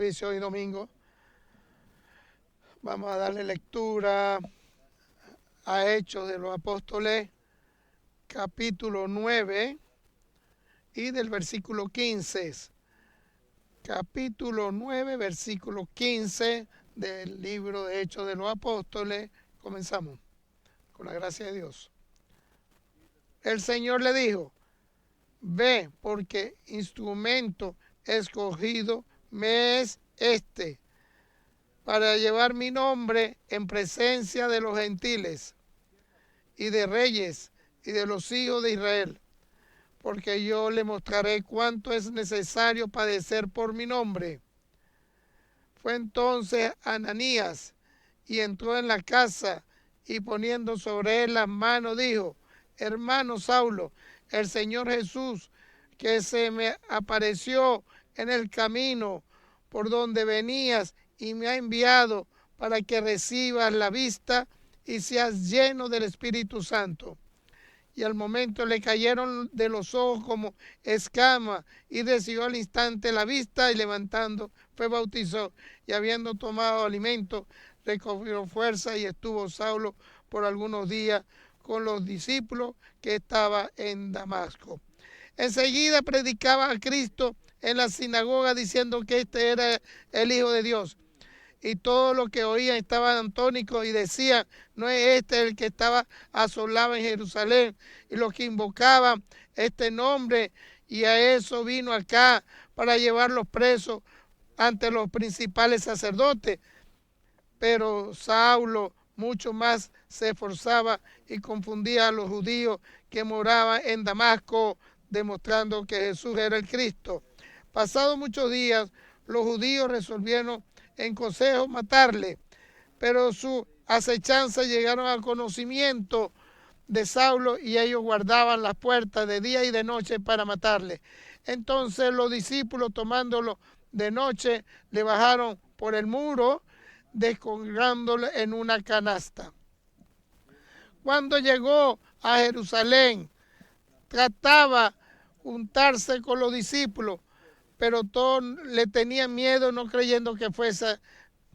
Hoy domingo vamos a darle lectura a Hechos de los Apóstoles, capítulo 9 y del versículo 15. Capítulo 9, versículo 15 del libro de Hechos de los Apóstoles. Comenzamos con la gracia de Dios. El Señor le dijo: ve, porque instrumento escogido me es este, para llevar mi nombre en presencia de los gentiles y de reyes y de los hijos de Israel, porque yo le mostraré cuánto es necesario padecer por mi nombre. Fue entonces Ananías y entró en la casa, y poniendo sobre él las manos dijo: hermano Saulo, el Señor Jesús, que se me apareció en el camino por donde venías y me ha enviado para que recibas la vista y seas lleno del Espíritu Santo. Y al momento le cayeron de los ojos como escamas, y recibió al instante la vista, y levantando fue bautizado, y habiendo tomado alimento recobró fuerza, y estuvo Saulo por algunos días con los discípulos que estaban en Damasco. Enseguida predicaba a Cristo en la sinagoga, diciendo que este era el Hijo de Dios. Y todos los que oían estaban atónitos y decían: ¿no es este el que estaba asolado en Jerusalén? Y los que invocaban este nombre, y a eso vino acá para llevarlos presos ante los principales sacerdotes. Pero Saulo mucho más se esforzaba y confundía a los judíos que moraban en Damasco, demostrando que Jesús era el Cristo. Pasados muchos días, los judíos resolvieron en consejo matarle, pero su acechanza llegaron al conocimiento de Saulo, y ellos guardaban las puertas de día y de noche para matarle. Entonces los discípulos, tomándolo de noche, le bajaron por el muro, descolgándolo en una canasta. Cuando llegó a Jerusalén, trataba juntarse con los discípulos, pero todos le tenían miedo, no creyendo que fuese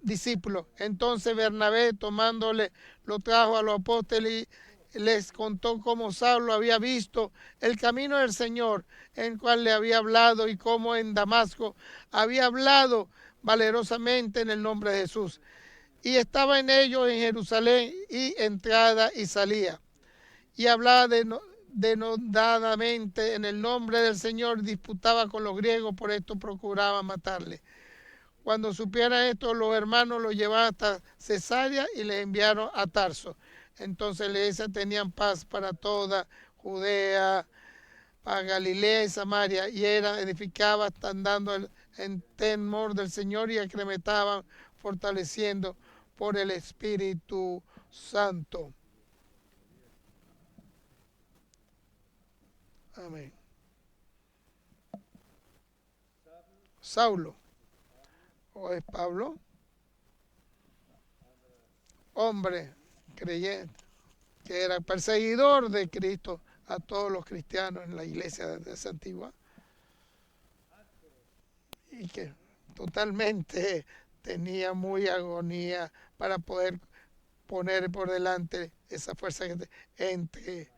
discípulo. Entonces Bernabé, tomándole, lo trajo a los apóstoles y les contó cómo Saulo había visto el camino del Señor, en el cual le había hablado, y cómo en Damasco había hablado valerosamente en el nombre de Jesús. Y estaba en ellos en Jerusalén, y entrada y salía, y hablaba denodadamente en el nombre del Señor, disputaba con los griegos, por esto procuraban matarle. Cuando supieran esto, los hermanos lo llevaron hasta Cesarea y le enviaron a Tarso. Entonces la iglesia tenían paz para toda Judea, para Galilea y Samaria, y era edificaba, andando en temor del Señor, y acrementaban, fortaleciendo por el Espíritu Santo. Amén. Saulo, o es Pablo, hombre creyente, que era perseguidor de Cristo a todos los cristianos en la iglesia de esa antigua, y que totalmente tenía muy agonía para poder poner por delante esa fuerza entre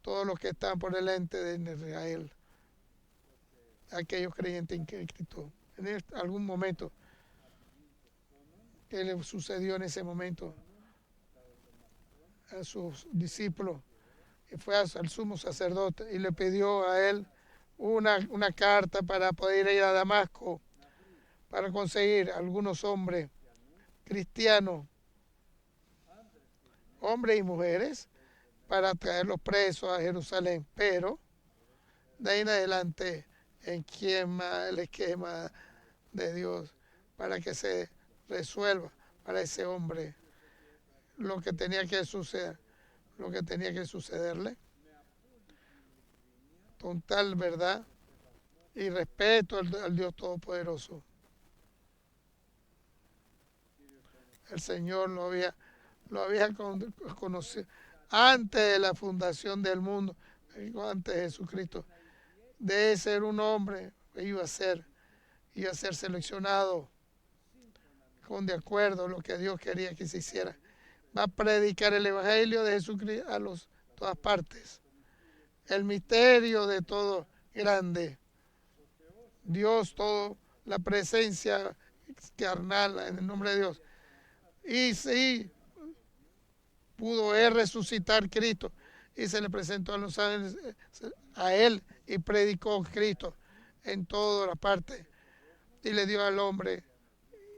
todos los que estaban por delante de Israel, aquellos creyentes en Cristo. En algún momento, ¿qué le sucedió en ese momento a sus discípulos? Y fue al sumo sacerdote y le pidió a él una carta para poder ir a Damasco, para conseguir algunos hombres cristianos, hombres y mujeres, para traerlos presos a Jerusalén. Pero de ahí en adelante enquiema el esquema de Dios para que se resuelva para ese hombre lo que tenía que suceder, lo que tenía que sucederle, con tal verdad y respeto al Dios Todopoderoso. El Señor lo había conocido antes de la fundación del mundo, antes de Jesucristo, de ser un hombre que iba a ser, y a ser seleccionado con de acuerdo a lo que Dios quería que se hiciera. Va a predicar el Evangelio de Jesucristo a todas partes. El misterio de todo grande. Dios, todo, la presencia carnal en el nombre de Dios. Y sí, pudo él resucitar Cristo y se le presentó a los ángeles, a él, y predicó Cristo en toda la parte y le dio al hombre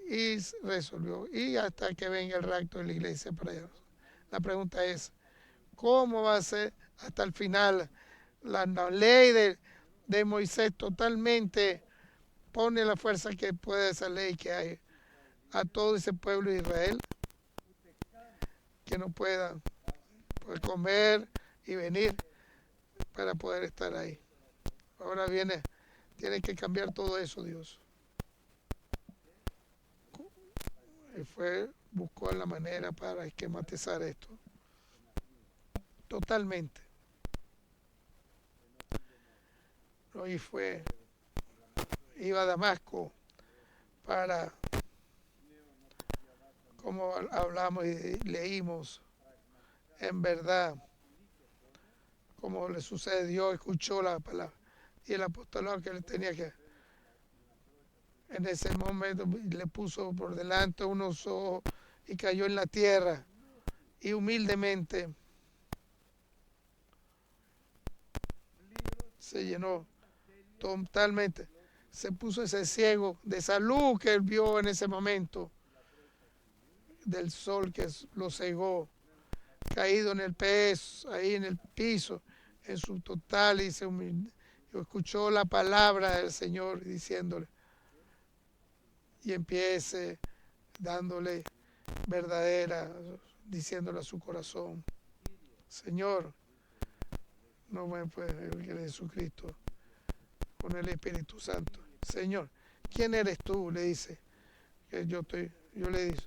y resolvió, y hasta que venga el rapto de la iglesia para allá. La pregunta es, ¿cómo va a ser hasta el final? La ley de Moisés totalmente pone la fuerza que puede esa ley que hay a todo ese pueblo de Israel, que no pueda poder comer y venir para poder estar ahí. Ahora tiene que cambiar todo eso Dios. Y buscó la manera para esquematizar esto. Totalmente. Y iba a Damasco para, como hablamos y leímos, en verdad, como le sucedió, escuchó la palabra. Y el apostolado que le tenía que, en ese momento, le puso por delante unos ojos y cayó en la tierra. Y humildemente se llenó totalmente. Se puso ese ciego de salud que él vio en ese momento, del sol que lo cegó, caído en el pez, ahí en el piso, en su total, y se escuchó la palabra del Señor diciéndole, y empiece dándole verdadera, diciéndole a su corazón, Señor, no me puede Jesucristo, con el Espíritu Santo. Señor, ¿quién eres tú? Le dice. Que yo le digo,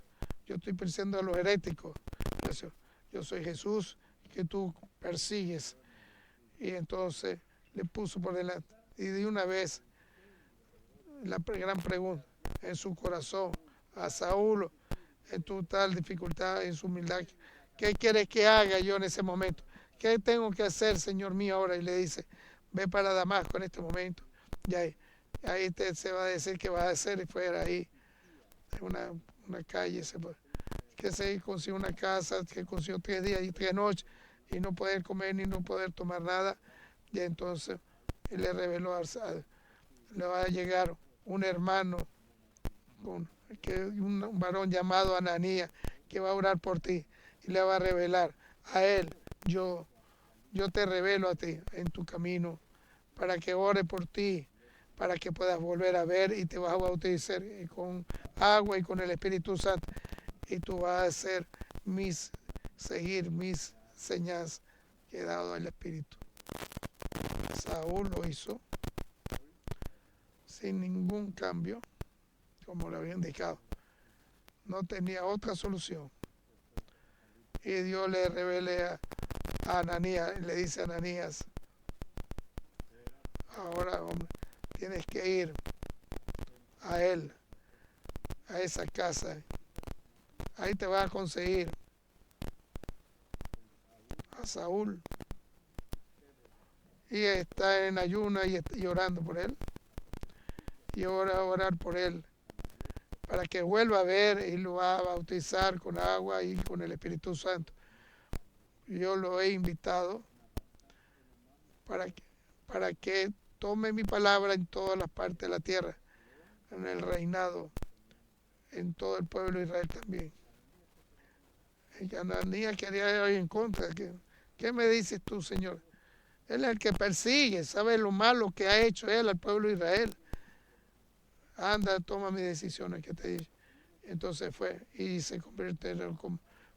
yo estoy persiguiendo a los heréticos. Yo soy Jesús que tú persigues. Y entonces le puso por delante. Y de una vez la gran pregunta en su corazón a Saúl, en total dificultad, en su humildad. ¿Qué quieres que haga yo en ese momento? ¿Qué tengo que hacer, Señor mío, ahora? Y le dice, ve para Damasco en este momento. Y ahí se va a decir que va a hacer y fuera ahí, en una calle, que se consiguió una casa, que consiguió 3 días y 3 noches, y no poder comer ni no poder tomar nada. Y entonces él le reveló, le va a llegar un hermano, un varón llamado Ananías, que va a orar por ti, y le va a revelar a él, yo te revelo a ti en tu camino, para que ore por ti, para que puedas volver a ver, y te vas a bautizar con agua y con el Espíritu Santo, y tú vas a seguir mis señas que he dado al Espíritu. Saúl lo hizo sin ningún cambio, como le había indicado. No tenía otra solución. Y Dios le revela a Ananías, le dice a Ananías, ahora, hombre, tienes que ir a él, a esa casa. Ahí te vas a conseguir a Saúl. Y está en ayuno y orando por él. Y ahora orar por él, para que vuelva a ver, y lo va a bautizar con agua y con el Espíritu Santo. Yo lo he invitado para que tome mi palabra en todas las partes de la tierra, en el reinado, en todo el pueblo de Israel también. Y Ananías quería ir en contra. ¿Qué me dices tú, Señor? Él es el que persigue, sabe lo malo que ha hecho él al pueblo de Israel. Anda, toma mis decisiones que te dije. Entonces fue y se convierte en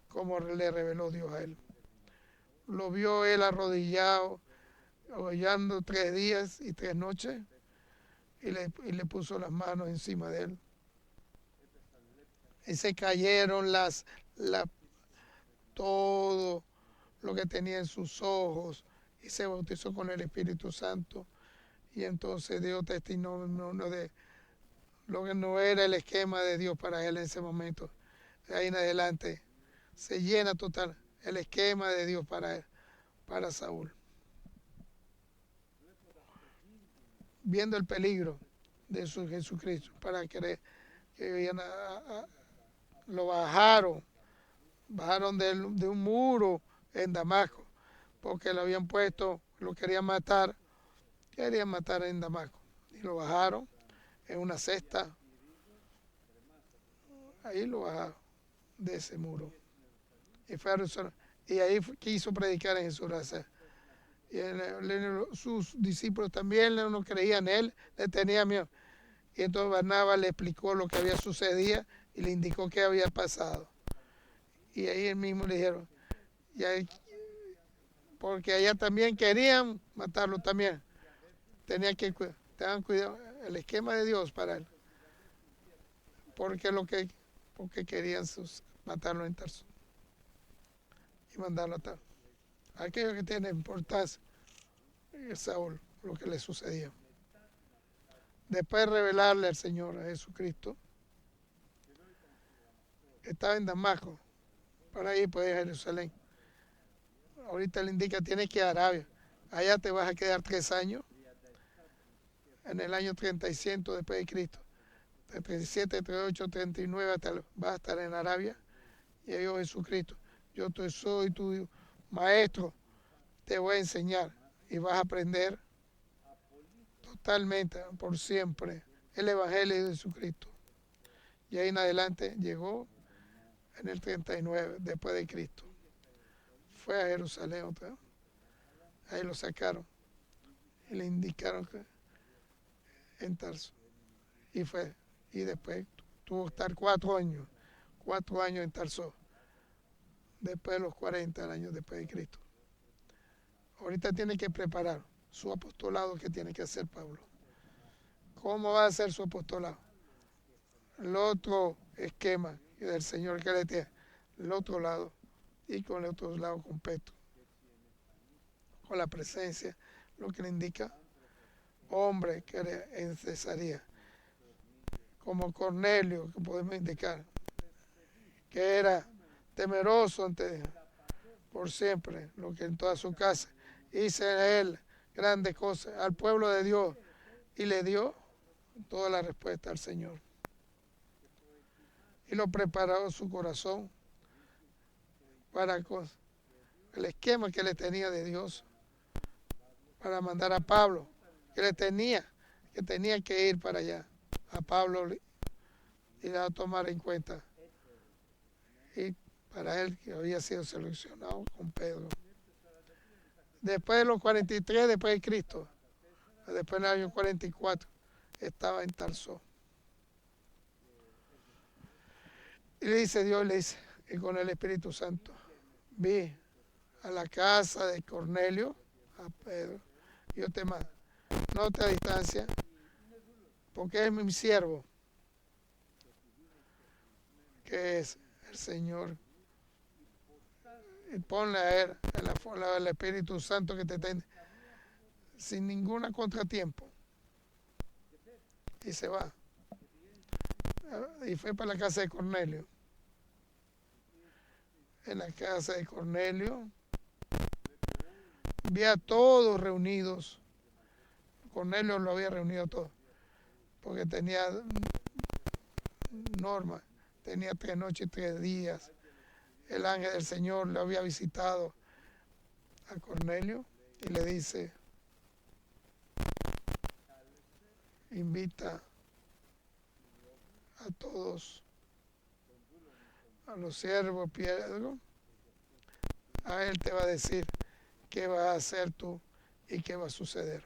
como le reveló Dios a él. Lo vio él arrodillado, orando 3 días y 3 noches, y le puso las manos encima de él. Y se cayeron todo lo que tenía en sus ojos, y se bautizó con el Espíritu Santo. Y entonces dio testimonio lo que no era el esquema de Dios para él en ese momento. De ahí en adelante se llena total el esquema de Dios para él, para Saúl. Viendo el peligro de su Jesucristo, para que lo bajaron de un muro en Damasco, porque lo habían puesto, lo querían matar en Damasco. Y lo bajaron en una cesta, ahí lo bajaron de ese muro. Y fue a Jerusalén, y ahí quiso predicar en Jerusalén. Y sus discípulos también no creían en él, le tenían miedo. Y entonces Barnabas le explicó lo que había sucedido y le indicó qué había pasado. Y ahí él mismo le dijeron, porque allá también querían matarlo también. Tenían que tengan cuidado, el esquema de Dios para él. Porque querían matarlo en Tarso y mandarlo a Tarso. Aquello que tiene importancia es Saúl, lo que le sucedía. Después de revelarle al Señor a Jesucristo, estaba en Damasco, para ir pues a Jerusalén. Ahorita le indica, tienes que ir a Arabia. Allá te vas a quedar 3 años, en el año 36 después de Cristo. 37, 38, 39, vas a estar en Arabia. Y yo, Jesucristo, yo soy tu maestro, te voy a enseñar y vas a aprender totalmente, por siempre, el Evangelio de Jesucristo. Y ahí en adelante llegó en el 39 después de Cristo. Fue a Jerusalén otra vez. Ahí lo sacaron y le indicaron que en Tarso. Y fue. Y después tuvo que estar 4 años en Tarso, después de los 40 años después de Cristo. Ahorita tiene que preparar su apostolado que tiene que hacer Pablo. ¿Cómo va a hacer su apostolado? El otro esquema del Señor que le tiene, el otro lado, y con el otro lado completo, con la presencia, lo que le indica hombre que era en Cesarea, como Cornelio, que podemos indicar, que era temeroso ante Dios, por siempre, lo que en toda su casa hizo él grandes cosas al pueblo de Dios y le dio toda la respuesta al Señor. Y lo preparó su corazón para el esquema que le tenía de Dios para mandar a Pablo, que tenía que ir para allá. A Pablo y le va a tomar en cuenta. Y para él que había sido seleccionado con Pedro. Después de los 43, después de Cristo, después del año 44, estaba en Tarso. Y le dice Dios, y con el Espíritu Santo, vi a la casa de Cornelio, a Pedro, y yo te mando. No te a distancia, porque es mi siervo, que es el Señor. Y ponle a él en la forma del Espíritu Santo que te tenga, sin ningún contratiempo. Y se va. Y fue para la casa de Cornelio. En la casa de Cornelio vi a todos reunidos. Cornelio lo había reunido todo, porque tenía norma, tenía 3 noches y 3 días. El ángel del Señor lo había visitado a Cornelio y le dice, invita a todos, a los siervos, Pedro, a él te va a decir qué vas a hacer tú y qué va a suceder.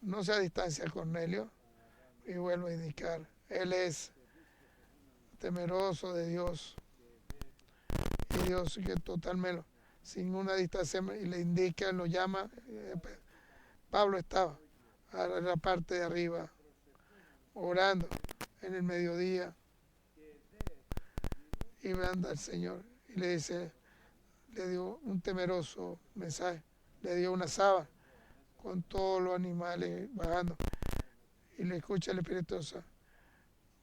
No se distancia Cornelio, y vuelvo a indicar, él es temeroso de Dios, y Dios que totalmente, sin una distancia, y le indica, lo llama, Pablo estaba en la parte de arriba, orando en el mediodía, y manda al Señor, y le dice, le dio un temeroso mensaje, le dio una sábana con todos los animales bajando, y le escucha el Espíritu Santo.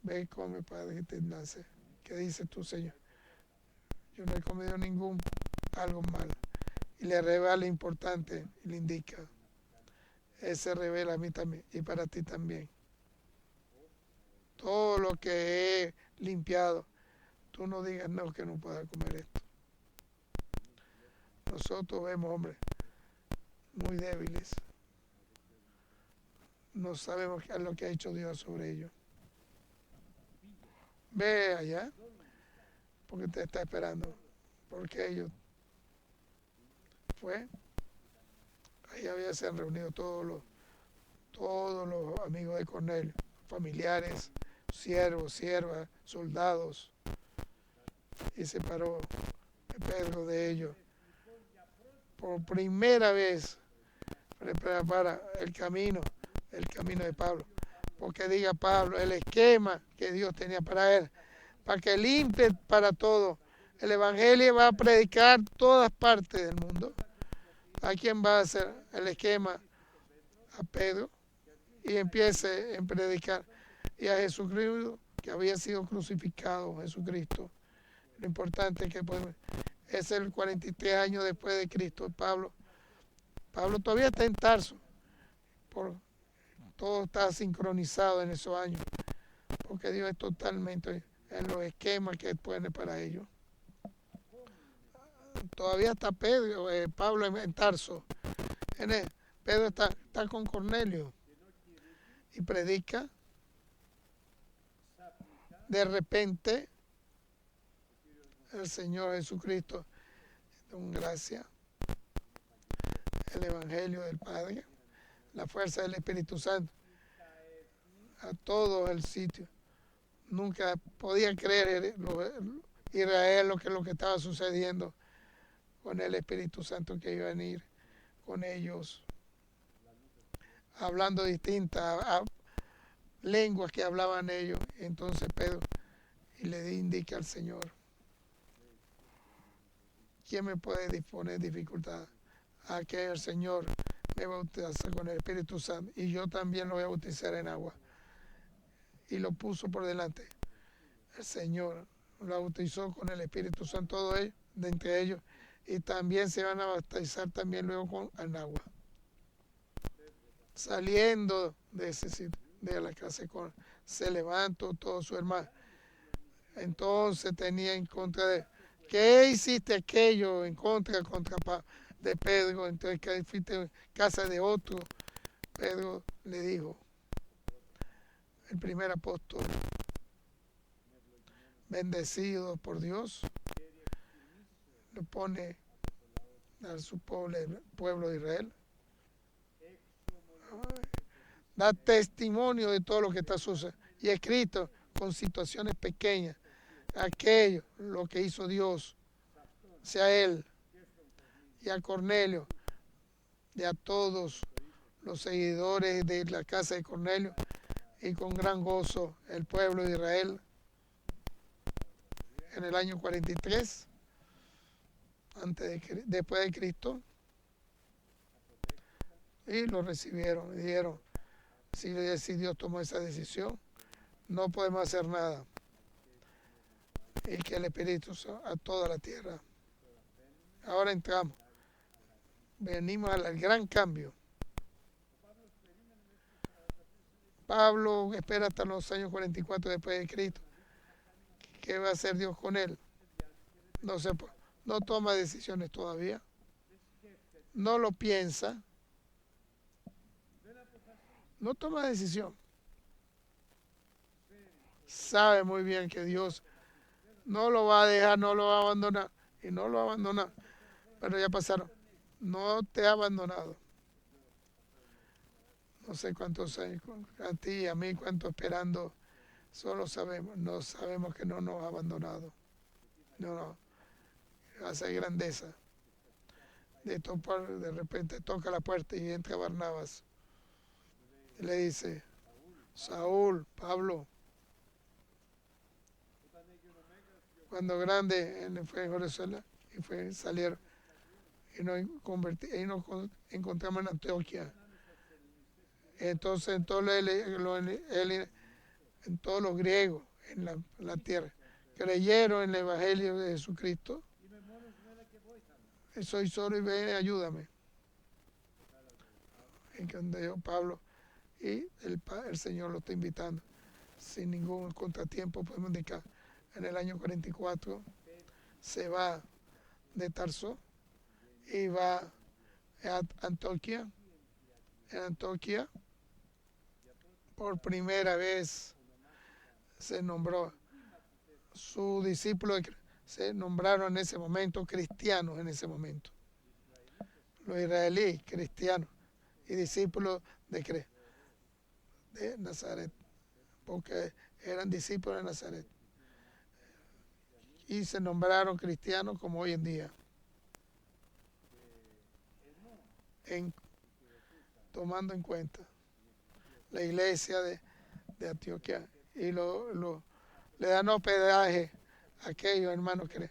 Ve y come para que te nace. ¿Qué dices tú, Señor? Yo no he comido ningún algo malo. Y le revela lo importante y le indica. Él se revela a mí también y para ti también. Todo lo que he limpiado, tú no digas no que no puedas comer esto. Nosotros vemos hombres muy débiles. No sabemos qué es lo que ha hecho Dios sobre ellos. Ve allá, porque te está esperando. Porque ellos fue, ahí se han reunido todos los amigos de Cornelio, familiares, siervos, siervas, soldados, y se paró Pedro de ellos. Por primera vez prepara el camino de Pablo, porque diga Pablo, el esquema que Dios tenía para él, para que limpie para todo. El Evangelio va a predicar todas partes del mundo. ¿A quién va a hacer el esquema? A Pedro, y empiece a predicar. Y a Jesucristo, que había sido crucificado, Jesucristo. Lo importante es que es el 43 años después de Cristo. Pablo todavía está en Tarso. Todo está sincronizado en esos años. Porque Dios es totalmente en los esquemas que pone para ellos. Todavía está Pablo en Tarso. Pedro está con Cornelio y predica. De repente, el Señor Jesucristo, con gracia, el Evangelio del Padre, la fuerza del Espíritu Santo, a todo el sitio. Nunca podía creer Israel lo que estaba sucediendo con el Espíritu Santo que iba a venir con ellos, hablando distintas lenguas que hablaban ellos. Entonces Pedro le indica al Señor, ¿quién me puede disponer dificultad? A que el Señor me bautiza con el Espíritu Santo y yo también lo voy a bautizar en agua. Y lo puso por delante. El Señor lo bautizó con el Espíritu Santo, todo ellos, de entre ellos, y también se van a bautizar también luego en agua. Saliendo de ese sitio, de la casa, se levantó todo su hermano. Entonces tenía en contra de, ¿qué hiciste aquello en contra de Pedro? Entonces que fuiste en casa de otro. Pedro le dijo, el primer apóstol, bendecido por Dios, le pone a su pueblo de Israel. Da testimonio de todo lo que está sucediendo. Y escrito con situaciones pequeñas. Aquello, lo que hizo Dios, sea él y a Cornelio y a todos los seguidores de la casa de Cornelio, y con gran gozo el pueblo de Israel en el año 43 después de Cristo, y lo recibieron y dijeron, si Dios tomó esa decisión, no podemos hacer nada. Y que el Espíritu a toda la tierra. Ahora entramos. Venimos al gran cambio. Pablo espera hasta los años 44 después de Cristo. ¿Qué va a hacer Dios con él? No toma decisiones todavía. No lo piensa. No toma decisión. Sabe muy bien que Dios no lo va a dejar, no lo va a abandonar. Y no lo va a abandonar. Pero ya pasaron. No te ha abandonado. No sé cuántos años, a ti y a mí, cuánto esperando. Solo sabemos, no sabemos que no nos ha abandonado. No, hace grandeza. De repente toca la puerta y entra Barnabas. Y le dice, Saúl, Pablo. Cuando grande fue en Jerusalén y salieron y nos encontramos en Antioquia. Entonces en todos los griegos en la tierra creyeron en el Evangelio de Jesucristo. Soy solo y ven, ayúdame. En donde dijo Pablo, y el Señor lo está invitando. Sin ningún contratiempo, podemos indicar. En el año 44 se va de Tarso y va a Antioquía. En Antioquía, por primera vez se nombró su discípulo, se nombraron en ese momento cristianos en ese momento. Los israelíes cristianos y discípulos de Nazaret, porque eran discípulos de Nazaret. Y se nombraron cristianos como hoy en día. Tomando en cuenta la iglesia de Antioquía. Y le dan hospedaje a aquellos hermanos que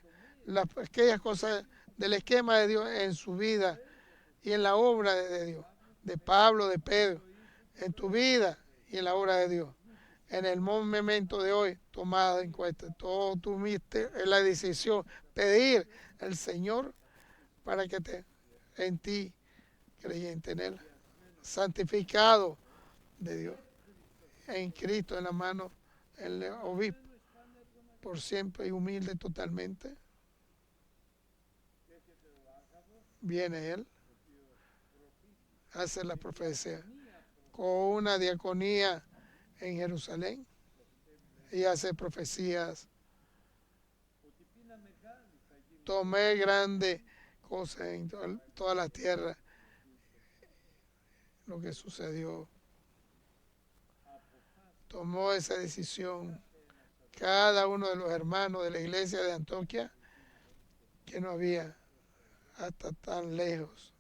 aquellas cosas del esquema de Dios en su vida y en la obra de Dios, de Pablo, de Pedro, en tu vida y en la obra de Dios. En el momento de hoy, tomada en cuenta, todo tuviste la decisión, pedir al Señor para que en ti, creyente en Él, santificado de Dios, en Cristo, en la mano, el obispo, por siempre y humilde totalmente. Viene Él, hace la profecía, con una diaconía en Jerusalén, y hace profecías. Tomé grandes cosas en toda la tierra, lo que sucedió. Tomó esa decisión cada uno de los hermanos de la iglesia de Antioquía, que no había hasta tan lejos,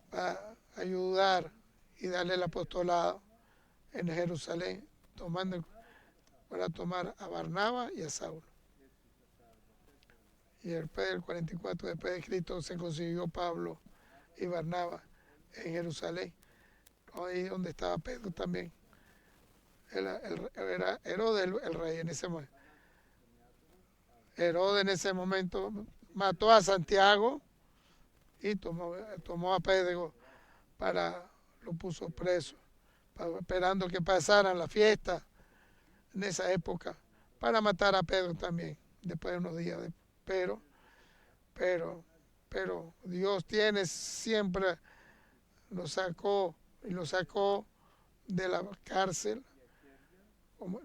para ayudar y darle el apostolado en Jerusalén, para tomar a Barnabas y a Saulo. Y después del 44 después de Cristo se consiguió Pablo y Barnabas en Jerusalén, ahí donde estaba Pedro también. Era Herodes el rey en ese momento. Herodes en ese momento mató a Santiago y tomó a Pedro, lo puso preso, esperando que pasaran la fiesta en esa época, para matar a Pedro también, después de unos días. Pero Dios siempre lo sacó de la cárcel.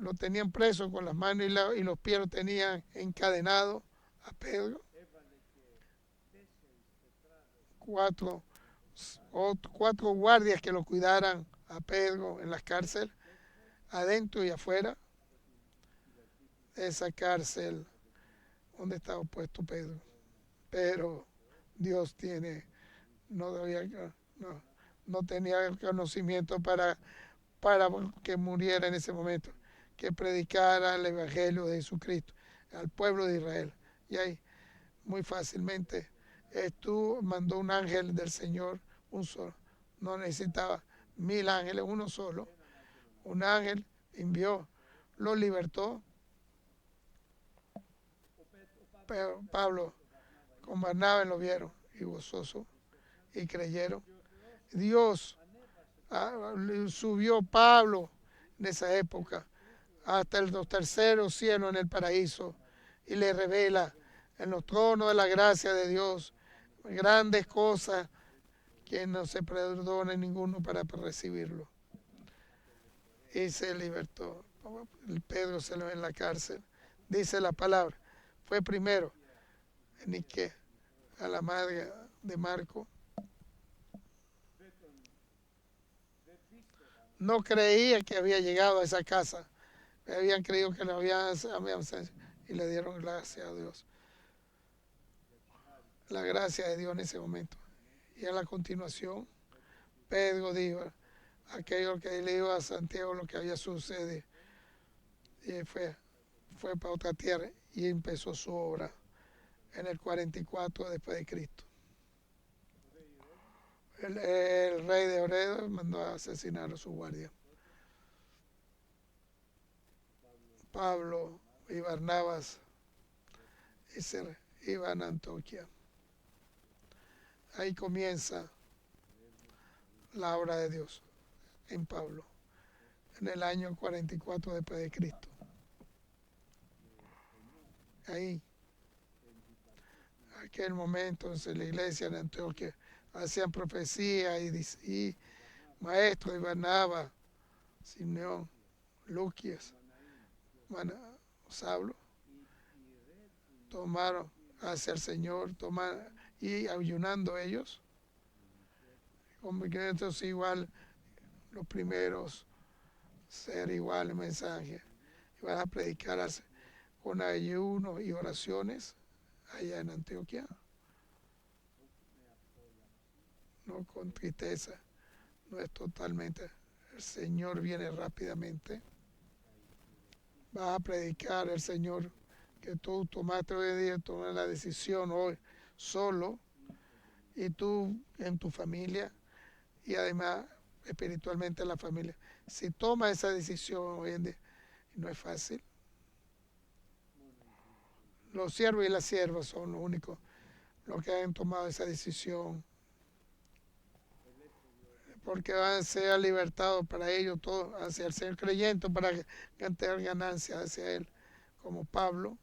Lo tenían preso con las manos y los pies lo tenían encadenado a Pedro. Cuatro guardias que lo cuidaran a Pedro en la cárcel, adentro y afuera. Esa cárcel donde estaba puesto Pedro. Pero Dios no tenía conocimiento para que muriera en ese momento, que predicara el Evangelio de Jesucristo al pueblo de Israel. Y ahí muy fácilmente mandó un ángel del Señor, un solo. No necesitaba 1000 ángeles, uno solo. Un ángel envió, lo libertó. Pero Pablo con Barnabas lo vieron y gozoso y creyeron. Dios subió Pablo en esa época hasta los terceros cielos en el paraíso y le revela en los tronos de la gracia de Dios grandes cosas que no se perdona ninguno para recibirlo. Y se libertó. Pedro se lo ve en la cárcel. Dice la palabra. Fue primero en Ique, a la madre de Marco. No creía que había llegado a esa casa. Habían creído que lo habían y le dieron gracias a Dios. La gracia de Dios en ese momento. Y a la continuación, Pedro dijo aquello que le dijo a Santiago lo que había sucedido. Y fue para otra tierra y empezó su obra en el 44 después de Cristo. el rey de Oredo mandó a asesinar a su guardia. Pablo y Barnabas iban a Antioquía. Ahí comienza la obra de Dios en Pablo, en el año 44 después de Cristo. Ahí, aquel momento, entonces, la iglesia de Antioquía hacían profecía y maestros de Barnabas, Simeón, Luquias, Saulo, tomaron hacia el Señor, y ayunando ellos, convirtiéndose igual los primeros, ser igual el mensaje, iban a predicar con ayuno y oraciones allá en Antioquía, no con tristeza, no es totalmente, el Señor viene rápidamente, vas a predicar el Señor que tú tomaste hoy día, tomas la decisión hoy solo, y tú en tu familia, y además espiritualmente en la familia. Si tomas esa decisión hoy en día, no es fácil. Los siervos y las siervas son los únicos los que han tomado esa decisión, porque van a ser libertados para ellos todos, hacia el ser creyente, para tener ganancias hacia Él, como Pablo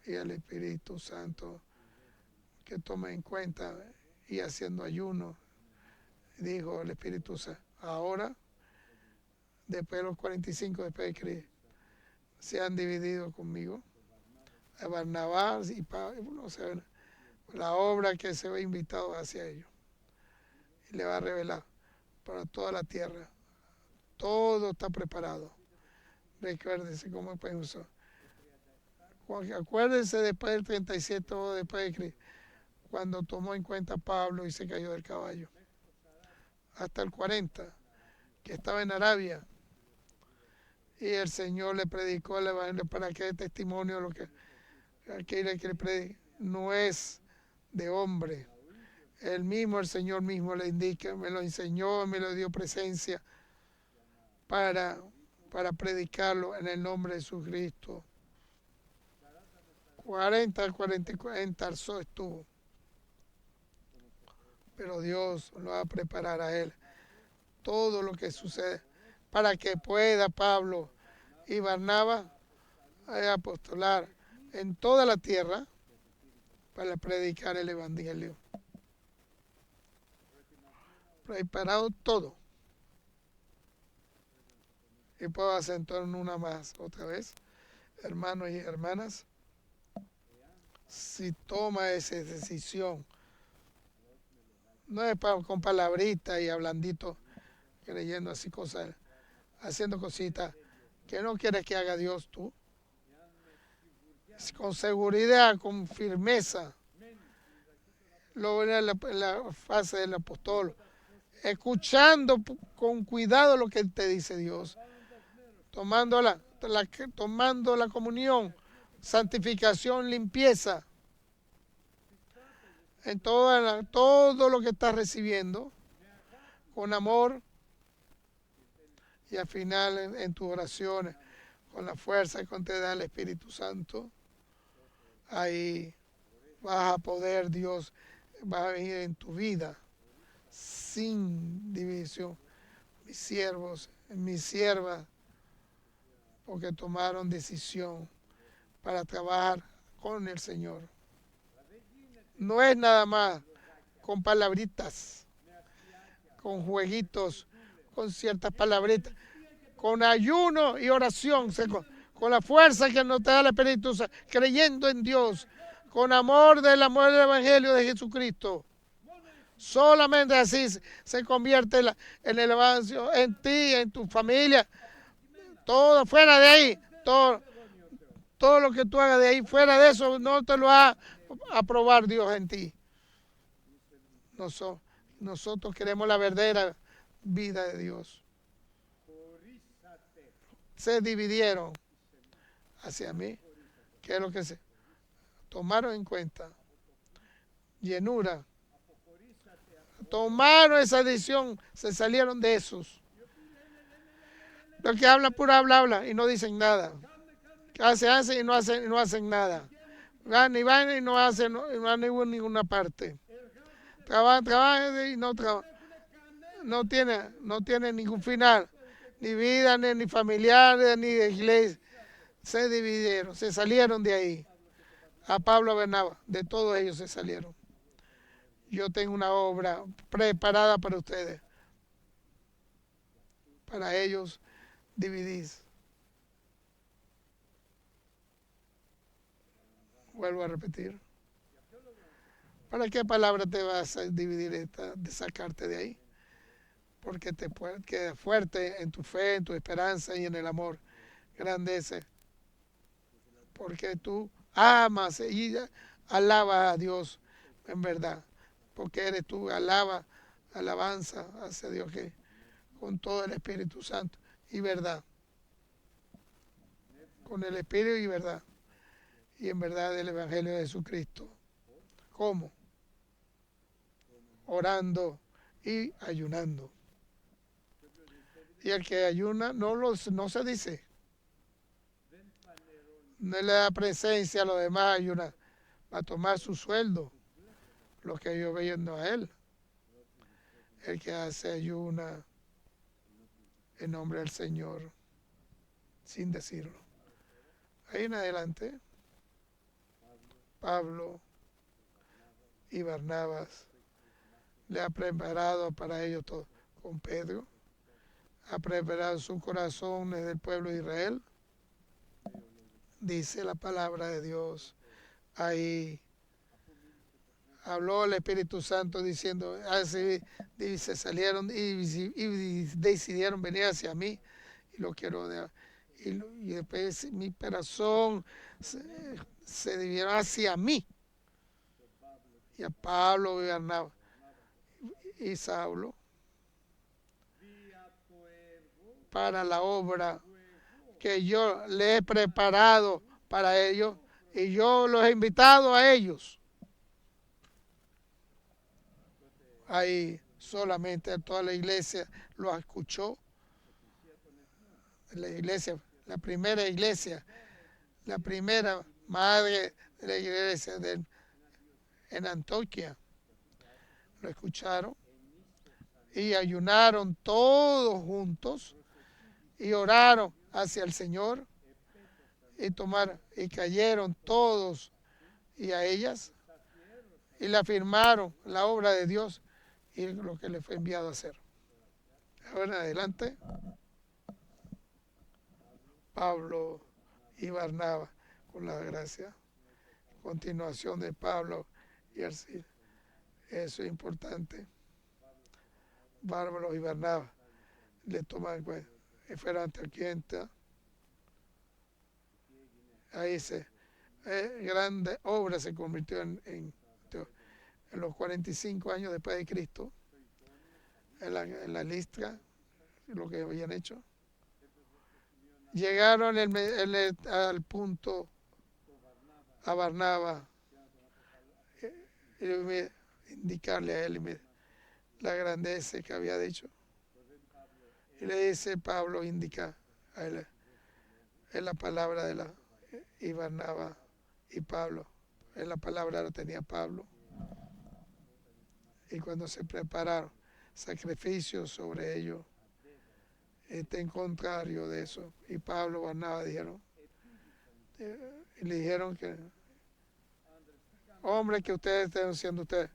y el Espíritu Santo, que tome en cuenta y haciendo ayuno. Dijo el Espíritu Santo, ahora, después de los 45, después de Cristo, se han dividido conmigo, a Barnabás y Pablo, no sé, la obra que se ve invitado hacia ellos. Y le va a revelar para toda la tierra. Todo está preparado. Recuérdense cómo pensó. Acuérdense después del 37 o después de Cristo, cuando tomó en cuenta Pablo y se cayó del caballo. Hasta el 40, que estaba en Arabia. Y el Señor le predicó el evangelio para que el testimonio, lo que aquel que le predica, no es de hombre. El Señor mismo le indica, me lo enseñó, me lo dio presencia para predicarlo en el nombre de Jesucristo. 44 en Tarso estuvo. Pero Dios lo va a preparar a él. Todo lo que sucede para que pueda Pablo y Barnabas apostolar en toda la tierra para predicar el evangelio. Preparado todo. Y puedo acentuar en una más otra vez, hermanos y hermanas, si toma esa decisión, no es con palabritas y hablandito, creyendo así cosas, haciendo cositas que no quieres que haga Dios tú, con seguridad, con firmeza, lo en la fase del apóstol, escuchando con cuidado lo que te dice Dios, tomando la comunión, santificación, limpieza, en todo lo que estás recibiendo, con amor, y al final en tus oraciones, con la fuerza que te da el Espíritu Santo, ahí vas a poder, Dios va a venir en tu vida sin división. Mis siervos, mis siervas, porque tomaron decisión para trabajar con el Señor. No es nada más con palabritas, con jueguitos, con ciertas palabritas, con ayuno y oración, con la fuerza que nos da el Espíritu Santo, creyendo en Dios, con amor del Evangelio de Jesucristo. Solamente así se convierte en el evangelio en ti, en tu familia, todo fuera de ahí, todo lo que tú hagas de ahí, fuera de eso, no te lo va a aprobar Dios en ti. Nosotros queremos la verdadera vida de Dios. Se dividieron hacia mí, que es lo que se tomaron en cuenta. Llenura, tomaron esa decisión, se salieron de esos. Los que hablan pura habla y no dicen nada. Hacen y no hacen nada. Van y van y no hacen, no van a ninguna parte. Trabajan y no trabajan. No tiene ningún final. Ni vida, ni familiares, ni de iglesia. Se dividieron, se salieron de ahí. A Pablo, a Bernabé, de todos ellos se salieron. Yo tengo una obra preparada para ustedes. Para ellos dividir. Vuelvo a repetir. ¿Para qué palabra te vas a dividir de sacarte de ahí? Porque te quedas fuerte en tu fe, en tu esperanza y en el amor grandece. Porque tú amas y alabas a Dios en verdad. Porque eres tú, alabanza hacia Dios que con todo el Espíritu Santo y verdad. Con el Espíritu y verdad. Y en verdad del Evangelio de Jesucristo. ¿Cómo? Orando y ayunando. Y el que ayuna no se dice. No le da presencia a los demás ayunar. Va a tomar su sueldo. Lo que ellos viendo a él. El que hace ayuna en nombre del Señor. Sin decirlo. Ahí en adelante. Pablo y Barnabas le ha preparado para ellos todo. Con Pedro ha preparado su corazón desde el pueblo de Israel. Dice la palabra de Dios. Ahí habló el Espíritu Santo diciendo, así se salieron y decidieron venir hacia mí y lo quiero de, y después mi corazón se dividieron hacia mí y a Pablo y Bernabé y Saulo para la obra que yo le he preparado para ellos y yo los he invitado a ellos. Ahí solamente toda la iglesia lo escuchó. La iglesia, la primera iglesia, la primera madre de la iglesia en Antioquia, lo escucharon y ayunaron todos juntos y oraron hacia el Señor y cayeron todos y a ellas y le afirmaron la obra de Dios y lo que le fue enviado a hacer. Ahora en adelante, Pablo y Barnabas, con la gracia, continuación de Pablo y Arcil. Eso es importante. Bárbaro y Barnabas le toman cuenta. Fueron antioquenses. Ahí grande obra se convirtió en los 45 años después de Cristo, en la Listra, lo que habían hecho. Llegaron al punto a Barnabas y indicarle a él la grandeza que había dicho. Y le dice Pablo, indica a él en la palabra y Barnabas y Pablo. En la palabra lo tenía Pablo. Y cuando se prepararon sacrificios sobre ellos, en contrario de eso. Y Pablo y Barnabas dijeron, y le dijeron que, hombres que ustedes estén siendo ustedes,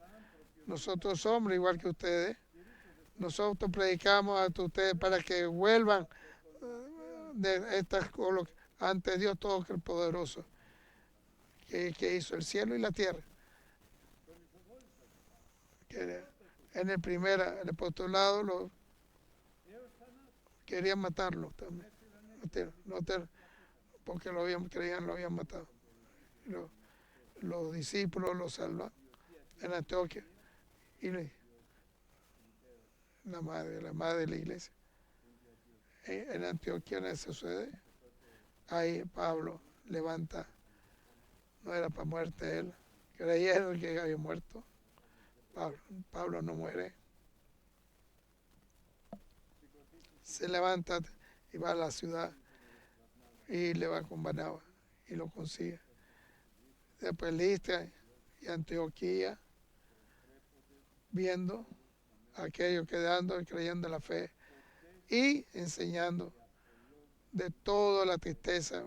nosotros somos igual que ustedes, nosotros predicamos a ustedes para que vuelvan de estas cosas ante Dios Todopoderoso, que hizo el cielo y la tierra. Que en el apostolado querían matarlo también, porque creían lo habían matado. Los discípulos lo salvan en Antioquia y la madre de la iglesia. En Antioquia no se sucede. Ahí Pablo levanta, no era para muerte él, creyeron que había muerto. Pablo no muere, se levanta y va a la ciudad y le va con Barnabas y lo consigue. Después Listra y Antioquía, viendo a aquellos quedando y creyendo en la fe y enseñando de toda la tristeza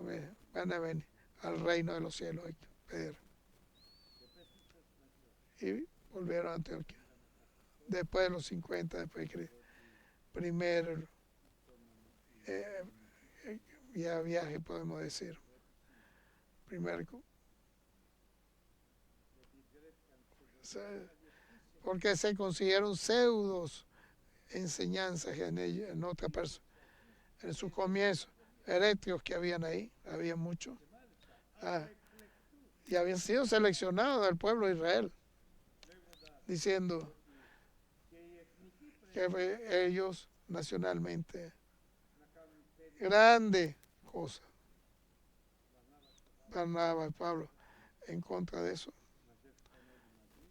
van a venir al reino de los cielos, Pedro. Y volvieron a Antioquía. Después de los 50, después de Cristo. Primer viaje, podemos decir. Primer, porque se consiguieron pseudos enseñanzas en otra persona. En su comienzo, heréticos que habían ahí, había muchos. Y habían sido seleccionados del pueblo de Israel, diciendo que ellos nacionalmente, grande cosa. Barnabas y Pablo en contra de eso.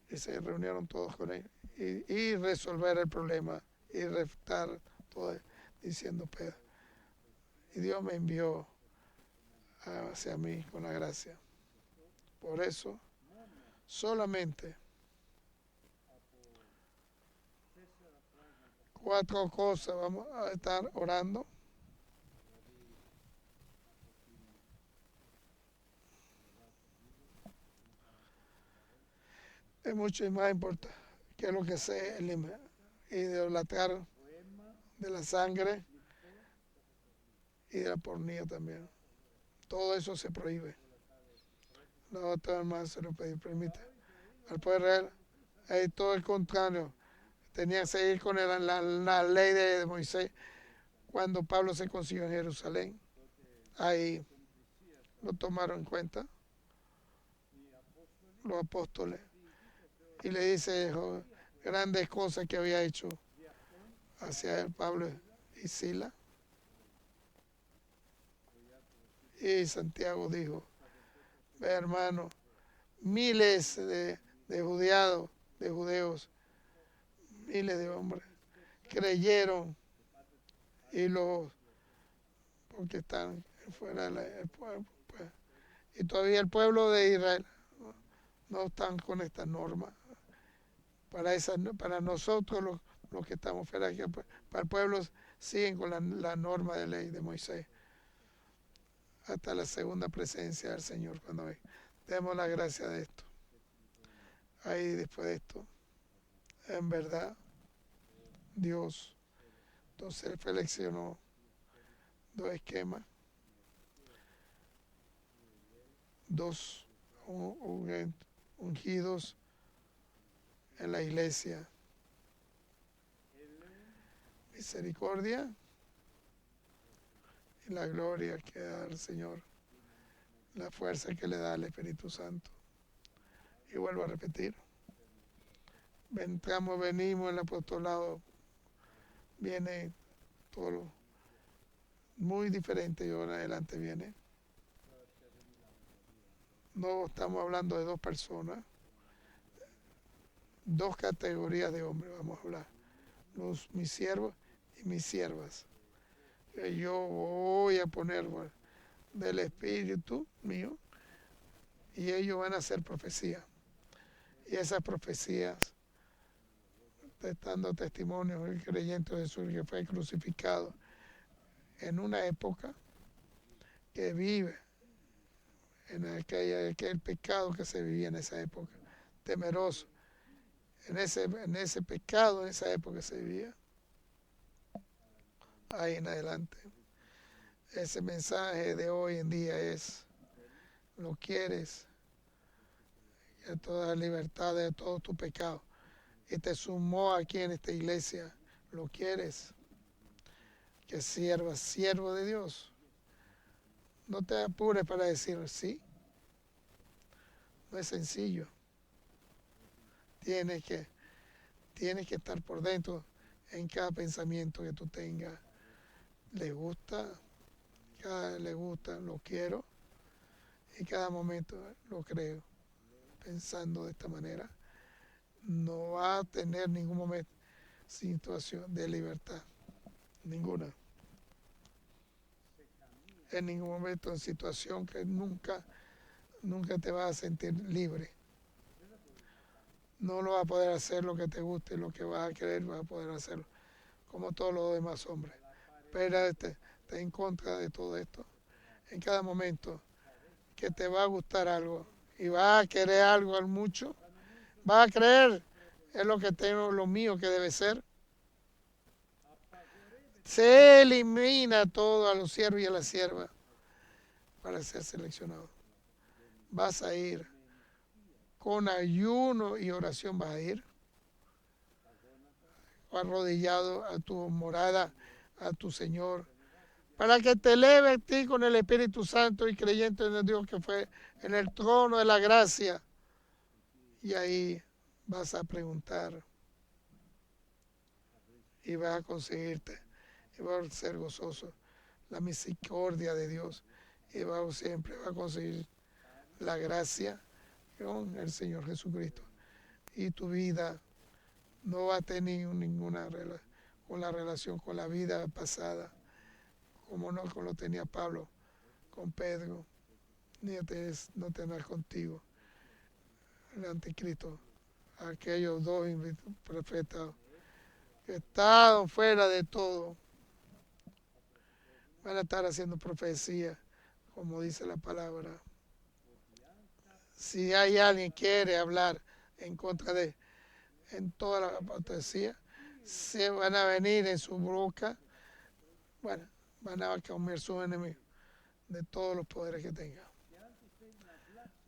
Y se reunieron todos con él y resolver el problema y refutar todo, diciendo Pedro. Y Dios me envió hacia mí con la gracia. Por eso, solamente 4 cosas vamos a estar orando. Es mucho más importante que lo que sea idolatrar de la sangre y de la pornía también. Todo eso se prohíbe. No otra más se lo permite. Al pueblo real hay todo el contrario. Tenía que seguir con la ley de Moisés. Cuando Pablo se consiguió en Jerusalén, ahí lo tomaron en cuenta los apóstoles y le dice grandes cosas que había hecho hacia él Pablo y Sila. Y Santiago dijo, ve hermano, miles de judeos, miles de hombres creyeron y porque están fuera del pueblo, pues, y todavía el pueblo de Israel no están con estas normas. Para nosotros los que estamos fuera aquí, para el pueblo siguen con la norma de ley de Moisés hasta la segunda presencia del Señor cuando venga. Demos la gracia de esto. Ahí después de esto, en verdad, Dios entonces seleccionó 2 esquemas, 2 ungidos en la iglesia. Misericordia y la gloria que da al Señor, la fuerza que le da al Espíritu Santo. Y vuelvo a repetir, venimos el apostolado, viene todo muy diferente y ahora adelante viene. No estamos hablando de 2 personas, 2 categorías de hombres vamos a hablar, mis siervos y mis siervas. Yo voy a poner del Espíritu mío y ellos van a hacer profecía. Y esas profecías, dando testimonios del creyente de Jesús que fue crucificado en una época que vive en aquel pecado que se vivía en esa época, temeroso. En ese pecado, en esa época se vivía. Ahí en adelante. Ese mensaje de hoy en día es, lo quieres, y toda la libertad de todo tu pecado. Y te sumó aquí en esta iglesia, lo quieres, que siervo de Dios. No te apures para decir sí. No es sencillo. Tienes que estar por dentro en cada pensamiento que tú tengas. Le gusta, lo quiero, y cada momento lo creo. Pensando de esta manera, no va a tener ningún momento situación de libertad, ninguna. en ningún momento en situación que nunca te vas a sentir libre. No lo vas a poder hacer lo que te guste, lo que vas a querer, vas a poder hacerlo, como todos los demás hombres. Pero está en contra de todo esto. En cada momento que te va a gustar algo y vas a querer algo al mucho, vas a creer es lo que tengo, lo mío que debe ser. Se elimina todo a los siervos y a las siervas para ser seleccionado. Vas a ir con ayuno y oración, vas a ir arrodillado a tu morada, a tu Señor, para que te eleve a ti con el Espíritu Santo y creyente en el Dios que fue en el trono de la gracia. Y ahí vas a preguntar y vas a conseguirte y vas a ser gozoso la misericordia de Dios y siempre vas a conseguir la gracia con el Señor Jesucristo. Y tu vida no va a tener ninguna con la relación con la vida pasada, como no lo tenía Pablo con Pedro, ni no tener contigo el anticristo, aquellos dos profetas que estaban fuera de todo, van a estar haciendo profecía, como dice la palabra. Si hay alguien que quiere hablar en contra de, en toda la profecía, se van a venir en su boca, bueno, van a comer sus enemigos de todos los poderes que tengan.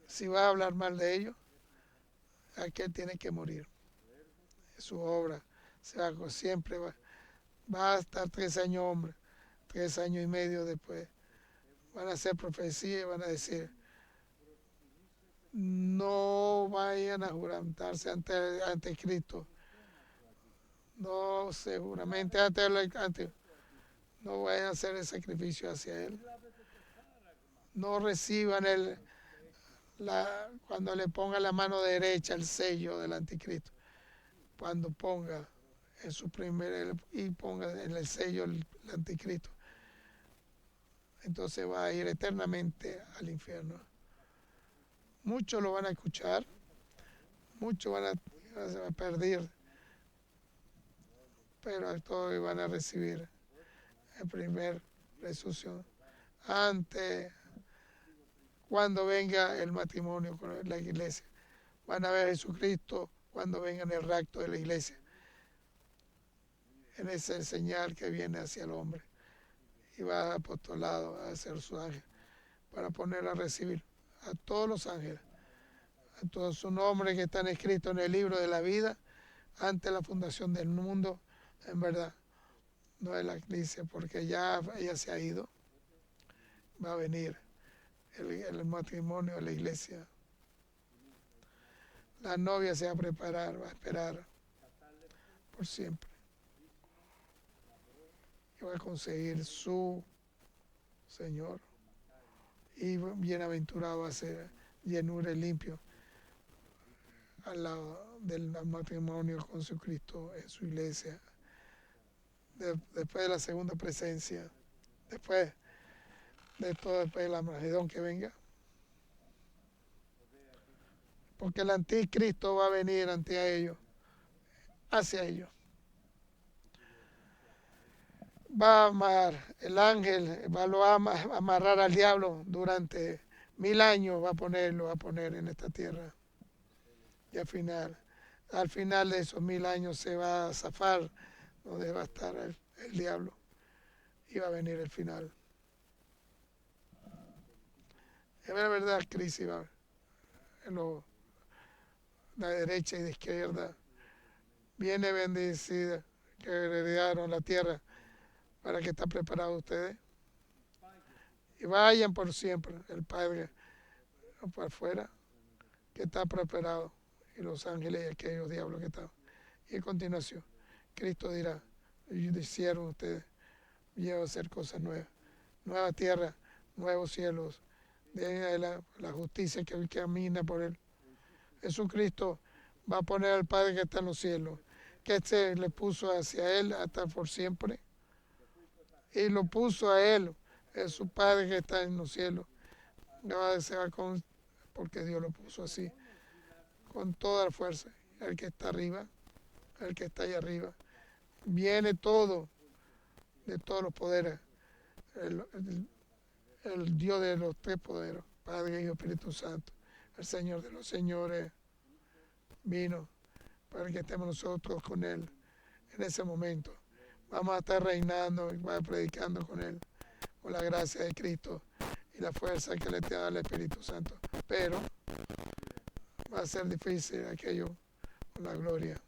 Si va a hablar mal de ellos, aquel tiene que morir. Su obra siempre va a estar 3 años hombre, 3 años y medio después. Van a hacer profecía y van a decir, no vayan a juramentarse ante Cristo. No, seguramente ante no vayan a hacer el sacrificio hacia Él. No reciban cuando le ponga la mano derecha el sello del anticristo. Cuando ponga en su y ponga en el sello el anticristo, entonces va a ir eternamente al infierno. Muchos lo van a escuchar, muchos van a perder, pero todos van a recibir el primer resurrección antes, cuando venga el matrimonio con la iglesia. Van a ver a Jesucristo cuando venga en el rapto de la iglesia. En esa señal que viene hacia el hombre. Y va a apostolado a hacer su ángel para poner a recibir a todos los ángeles, a todos sus nombres que están escritos en el libro de la vida antes de la fundación del mundo, en verdad. No es la iglesia, porque ya ella se ha ido. Va a venir el matrimonio de la iglesia. La novia se va a preparar, va a esperar por siempre. Y va a conseguir su Señor. Y bienaventurado va a ser llenura y limpio al lado del matrimonio con su Cristo en su iglesia. Después de la segunda presencia, después de la Magedón que venga. Porque el anticristo va a venir ante ellos, hacia ellos. Va a amar el ángel, lo va a amarrar al diablo durante 1000 años, va a poner en esta tierra. Y al final de esos 1000 años se va a zafar donde va a estar el diablo y va a venir el final. Es verdad, crisis va en la derecha y de izquierda. Viene bendecida que heredaron la tierra para que estén preparados ustedes. Y vayan por siempre, el Padre por afuera, que está preparado, y los ángeles y aquellos diablos que están. Y a continuación, Cristo dirá, hicieron ustedes, llevo a hacer cosas nuevas, nueva tierra, nuevos cielos, de la justicia que camina por él. Jesucristo va a poner al Padre que está en los cielos, que se le puso hacia él hasta por siempre, y lo puso a él Es su Padre que está en los cielos. Se va con, porque Dios lo puso así, con toda la fuerza. El que está arriba, el que está allá arriba. Viene todo, de todos los poderes. El Dios de los tres poderes, Padre, Hijo, Espíritu Santo. El Señor de los señores vino para que estemos nosotros con Él en ese momento. Vamos a estar reinando y predicando con Él, con la gracia de Cristo y la fuerza que le da el Espíritu Santo. Pero va a ser difícil aquello con la gloria.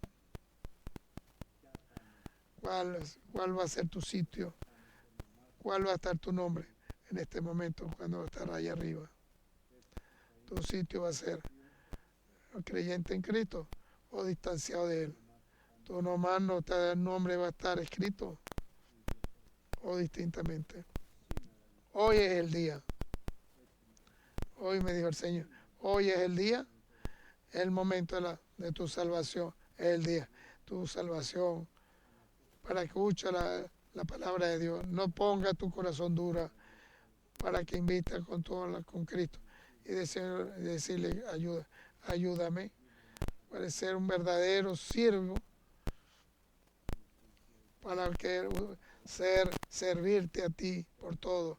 ¿Cuál va a ser tu sitio? ¿Cuál va a estar tu nombre en este momento cuando va a estar allá arriba? Tu sitio va a ser creyente en Cristo o distanciado de Él. Tu nombre va a estar escrito o distintamente. Hoy es el día. Hoy me dijo el Señor, hoy es el día, es el momento de tu salvación, es el día, tu salvación. Para que escuche la palabra de Dios. No ponga tu corazón dura para que invita con Cristo y decirle, ayúdame para ser un verdadero siervo, para servirte a ti por todo,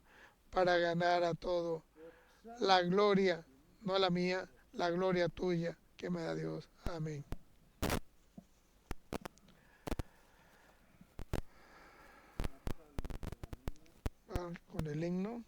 para ganar a todo. La gloria, no la mía, la gloria tuya que me da Dios. Amén. Con el himno.